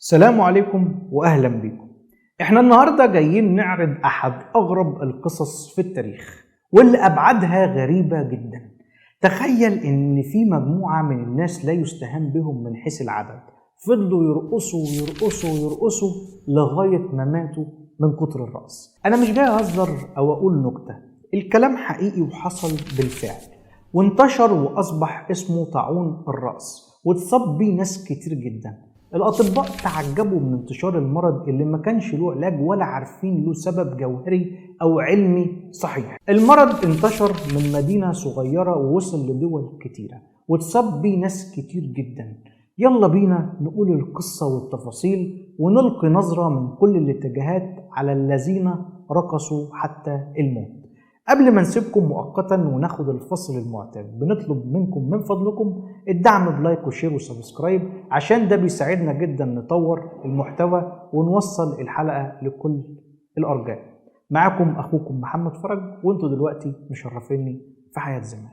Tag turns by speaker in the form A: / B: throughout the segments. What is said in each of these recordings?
A: السلام عليكم وأهلا بكم. احنا النهاردة جايين نعرض أحد أغرب القصص في التاريخ واللي أبعادها غريبة جدا. تخيل إن في مجموعة من الناس لا يستهان بهم من حيث العدد فضلوا يرقصوا ويرقصوا ويرقصوا لغاية ما ماتوا من كتر الرقص. أنا مش جاي أهزر أو أقول نكتة، الكلام حقيقي وحصل بالفعل وانتشر وأصبح اسمه طاعون الرقص واتصاب بيه ناس كتير جدا. الأطباء تعجبوا من انتشار المرض اللي ما كانش له علاج ولا عارفين له سبب جوهري أو علمي صحيح. المرض انتشر من مدينة صغيرة ووصل لدول كتيرة واتصاب بيه ناس كتير جدا. يلا بينا نقول القصة والتفاصيل ونلقي نظرة من كل الاتجاهات على الذين رقصوا حتى الموت. قبل ما نسيبكم مؤقتا وناخد الفصل المعتاد، بنطلب منكم من فضلكم الدعم بلايك وشير وسبسكرايب عشان ده بيساعدنا جدا نطور المحتوى ونوصل الحلقة لكل الأرجاء. معاكم أخوكم محمد فرج وانتوا دلوقتي مشرفيني في حياة زمان.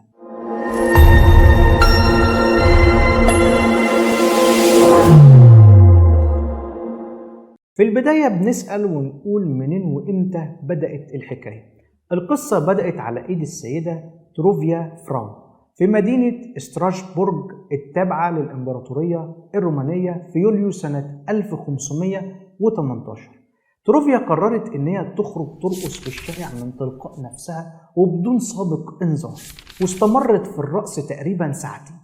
A: في البداية بنسأل ونقول منين وإمتى بدأت الحكاية. القصة بدأت على إيد السيدة تروفيا فراو في مدينة ستراسبورغ التابعة للإمبراطورية الرومانية في يوليو سنة 1518. تروفيا قررت إن هي تخرج ترقص في الشارع من تلقاء نفسها وبدون سابق إنذار، واستمرت في الرقص تقريبا ساعتين.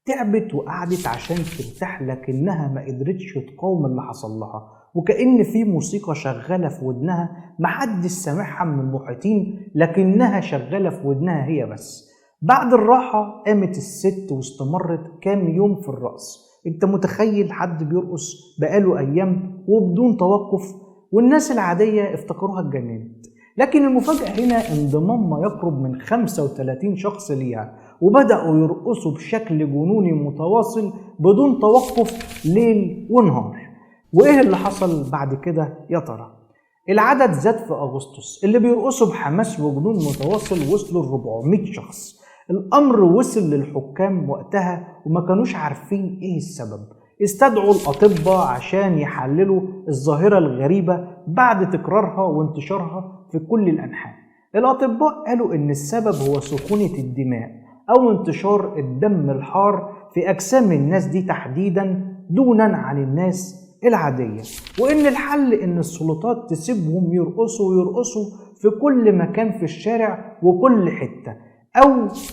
A: تعبت وقعدت عشان ترتاح لكنها ما قدرتش تقاوم اللي حصل لها، وكأن في موسيقى شغالة في ودنها محدش سامعها من المحيطين لكنها شغالة في ودنها هي بس. بعد الراحة قامت الست واستمرت كام يوم في الرقص. انت متخيل حد بيرقص بقاله أيام وبدون توقف؟ والناس العادية افتكروها اتجننت، لكن المفاجأة هنا انضمام ما يقرب من 35 شخص ليها وبدأوا يرقصوا بشكل جنوني متواصل بدون توقف ليل ونهار. وإيه اللي حصل بعد كده يا ترى؟ العدد زاد في أغسطس، اللي بيرقصوا بحماس وجنون متواصل وصلوا ل 400 شخص. الأمر وصل للحكام وقتها وما كانوش عارفين إيه السبب. استدعوا الأطباء عشان يحللوا الظاهرة الغريبة بعد تكرارها وانتشارها في كل الأنحاء. الأطباء قالوا إن السبب هو سخونة الدماء أو انتشار الدم الحار في أجسام الناس دي تحديدا دونا عن الناس العادية، وإن الحل إن السلطات تسيبهم يرقصوا ويرقصوا في كل مكان في الشارع وكل حتة، أو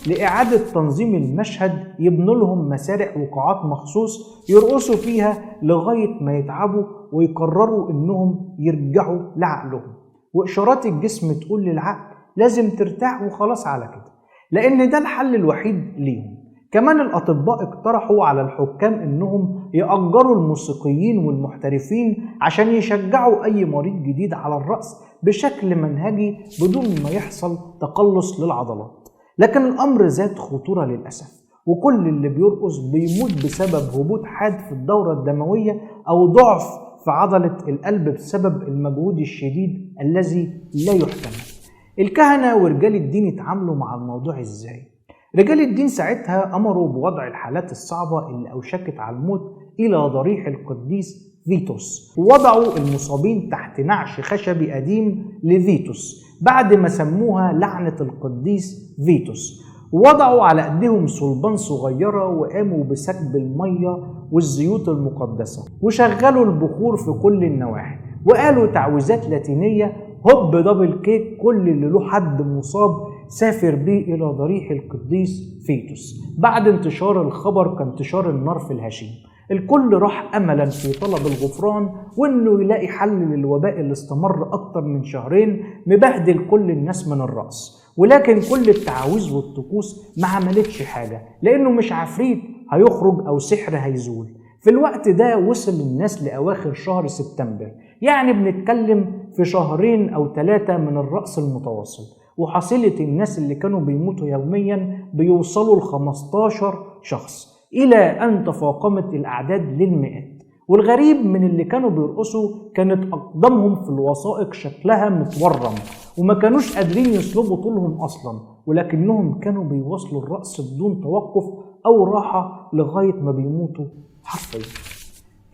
A: لإعادة تنظيم المشهد يبنوا لهم مسارح وقاعات مخصوص يرقصوا فيها لغاية ما يتعبوا ويقرروا إنهم يرجعوا لعقلهم. وإشارات الجسم تقول للعقل لازم ترتاح وخلاص على كده، لأن ده الحل الوحيد ليهم. كمان الأطباء اقترحوا على الحكام إنهم يأجروا الموسيقيين والمحترفين عشان يشجعوا أي مريض جديد على الرقص بشكل منهجي بدون ما يحصل تقلص للعضلات. لكن الأمر زاد خطورة للأسف، وكل اللي بيرقص بيموت بسبب هبوط حاد في الدورة الدموية أو ضعف في عضلة القلب بسبب المجهود الشديد الذي لا يحتمل. الكهنة ورجال الدين اتعاملوا مع الموضوع إزاي؟ رجال الدين ساعتها أمروا بوضع الحالات الصعبة اللي أوشكت على الموت إلى ضريح القديس فيتوس، ووضعوا المصابين تحت نعش خشبي قديم لفيتوس بعد ما سموها لعنة القديس فيتوس، ووضعوا على أيديهم صلبان صغيرة وقاموا بسكب المية والزيوت المقدسة وشغلوا البخور في كل النواحي وقالوا تعويذات لاتينية هوب دبل كيك. كل اللي له حد مصاب سافر بيه إلى ضريح القديس فيتوس. بعد انتشار الخبر كانتشار النار في الهشيم، الكل راح أملا في طلب الغفران وإنه يلاقي حل للوباء اللي استمر أكتر من شهرين مبهدل كل الناس من الرأس. ولكن كل التعاويذ والطقوس ما عملتش حاجة، لأنه مش عفريت هيخرج أو سحر هيزول. في الوقت ده وصل الناس لأواخر شهر سبتمبر، يعني بنتكلم في شهرين أو 3 من الرقص المتواصل، وحصيلة الناس اللي كانوا بيموتوا يوميا بيوصلوا ل 15 شخص إلى أن تفاقمت الأعداد للمئات. والغريب من اللي كانوا بيرقصوا كانت أقدامهم في الوثائق شكلها متورم وما كانوش قادرين يصلبوا طولهم أصلا، ولكنهم كانوا بيواصلوا الرقص بدون توقف أو راحة لغاية ما بيموتوا حرفيا.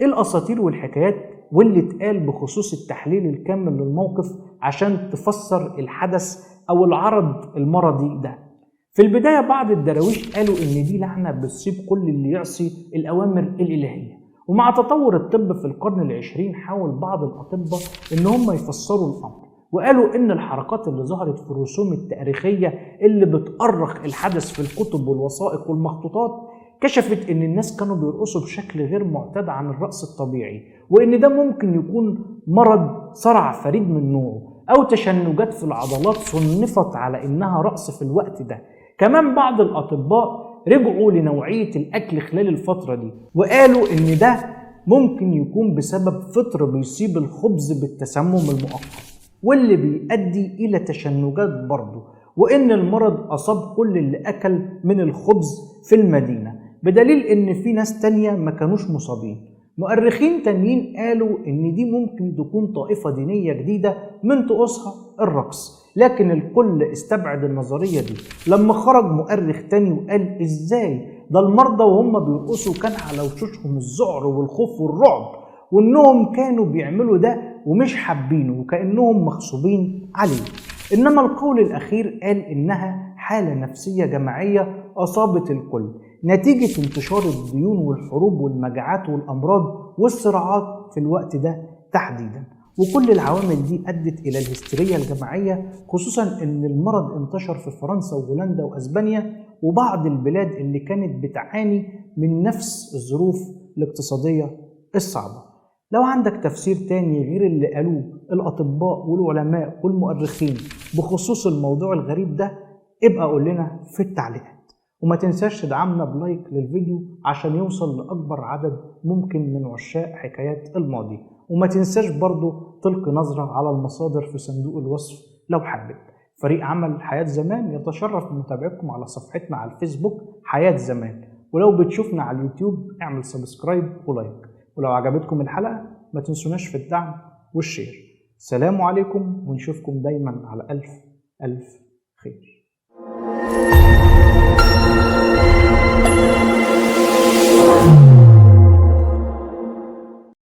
A: ايه الاساطير والحكايات واللي اتقال بخصوص التحليل الكامل للموقف عشان تفسر الحدث او العرض المرضي ده؟ في البداية بعض الدراويش قالوا ان دي لعنة بتصيب كل اللي يعصي الاوامر الالهية، ومع تطور الطب في القرن العشرين حاول بعض الاطباء ان هم يفسروا الامر، وقالوا ان الحركات اللي ظهرت في الرسوم التاريخية اللي بتأرخ الحدث في الكتب والوثائق والمخطوطات كشفت ان الناس كانوا بيرقصوا بشكل غير معتاد عن الرقص الطبيعي، وان ده ممكن يكون مرض صرع فريد من نوعه او تشنجات في العضلات صنفت على انها رقص في الوقت ده. كمان بعض الاطباء رجعوا لنوعية الاكل خلال الفترة دي وقالوا ان ده ممكن يكون بسبب فطر بيصيب الخبز بالتسمم المؤقت واللي بيؤدي الى تشنجات برضه، وان المرض اصاب كل اللي اكل من الخبز في المدينة، بدليل ان في ناس تانية ما كانوش مصابين. مؤرخين تانيين قالوا ان دي ممكن تكون طائفة دينية جديدة من طقوسها الرقص، لكن الكل استبعد النظرية دي لما خرج مؤرخ تاني وقال ازاي ده المرضى وهم بيرقصوا كان على وشوشهم الذعر والخوف والرعب، وانهم كانوا بيعملوا ده ومش حابينه وكأنهم مغصوبين عليه. انما القول الاخير قال انها حالة نفسية جماعية اصابت الكل نتيجة انتشار الديون والحروب والمجاعات والامراض والصراعات في الوقت ده تحديدا، وكل العوامل دي ادت الى الهستيريا الجماعية، خصوصا ان المرض انتشر في فرنسا وهولندا واسبانيا وبعض البلاد اللي كانت بتعاني من نفس الظروف الاقتصادية الصعبة. لو عندك تفسير تاني غير اللي قالوه الأطباء والعلماء والمؤرخين بخصوص الموضوع الغريب ده ابقى قول لنا في التعليقات، وما تنساش تدعمنا بلايك للفيديو عشان يوصل لأكبر عدد ممكن من عشاق حكايات الماضي، وما تنساش برضو تلقي نظرة على المصادر في صندوق الوصف لو حابب. فريق عمل حياة زمان يتشرف بمتابعتكم على صفحتنا على الفيسبوك حياة زمان، ولو بتشوفنا على اليوتيوب اعمل سبسكرايب ولايك، ولو عجبتكم الحلقة ما تنسوناش في الدعم والشير. سلام عليكم ونشوفكم دايما على ألف ألف خير.